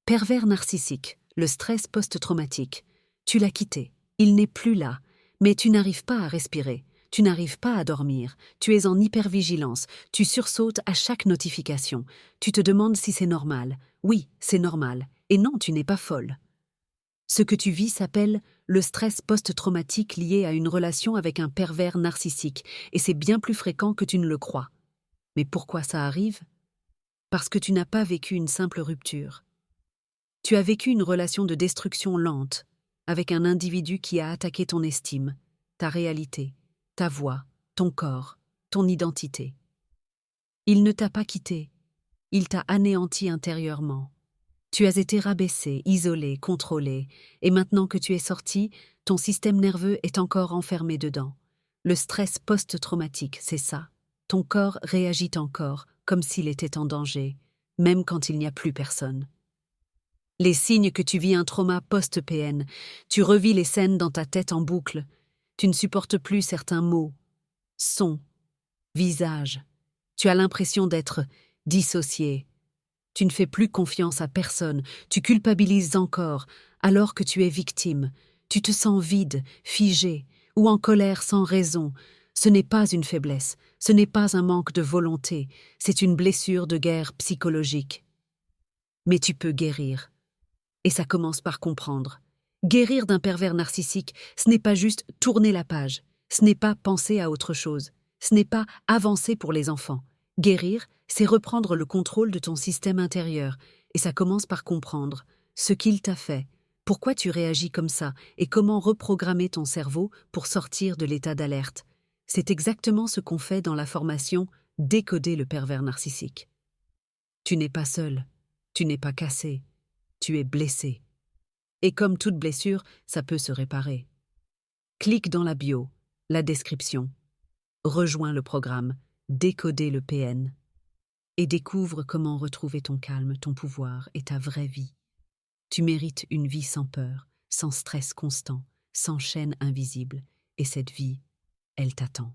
Pervers narcissique, le stress post-traumatique. Tu l'as quitté, il n'est plus là, mais tu n'arrives pas à respirer, tu n'arrives pas à dormir, tu es en hypervigilance, tu sursautes à chaque notification, tu te demandes si c'est normal. Oui, c'est normal, et non, tu n'es pas folle. Ce que tu vis s'appelle le stress post-traumatique lié à une relation avec un pervers narcissique, et c'est bien plus fréquent que tu ne le crois. Mais pourquoi ça arrive? Parce que tu n'as pas vécu une simple rupture. Tu as vécu une relation de destruction lente, avec un individu qui a attaqué ton estime, ta réalité, ta voix, ton corps, ton identité. Il ne t'a pas quitté, il t'a anéanti intérieurement. Tu as été rabaissé, isolé, contrôlé, et maintenant que tu es sorti, ton système nerveux est encore enfermé dedans. Le stress post-traumatique, c'est ça. Ton corps réagit encore, comme s'il était en danger, même quand il n'y a plus personne. Les signes que tu vis un trauma post-PN, tu revis les scènes dans ta tête en boucle, tu ne supportes plus certains mots, sons, visages, tu as l'impression d'être dissocié. Tu ne fais plus confiance à personne, tu culpabilises encore, alors que tu es victime. Tu te sens vide, figé, ou en colère sans raison. Ce n'est pas une faiblesse, ce n'est pas un manque de volonté, c'est une blessure de guerre psychologique. Mais tu peux guérir. Et ça commence par comprendre. Guérir d'un pervers narcissique, ce n'est pas juste tourner la page, ce n'est pas penser à autre chose, ce n'est pas avancer pour les enfants. Guérir, c'est reprendre le contrôle de ton système intérieur, et ça commence par comprendre ce qu'il t'a fait, pourquoi tu réagis comme ça, et comment reprogrammer ton cerveau pour sortir de l'état d'alerte. C'est exactement ce qu'on fait dans la formation « Décoder le pervers narcissique ». Tu n'es pas seul, tu n'es pas cassé, tu es blessé. Et comme toute blessure, ça peut se réparer. Clique dans la bio, la description. Rejoins le programme Décoder le PN et découvre comment retrouver ton calme, ton pouvoir et ta vraie vie. Tu mérites une vie sans peur, sans stress constant, sans chaîne invisible. Et cette vie, elle t'attend.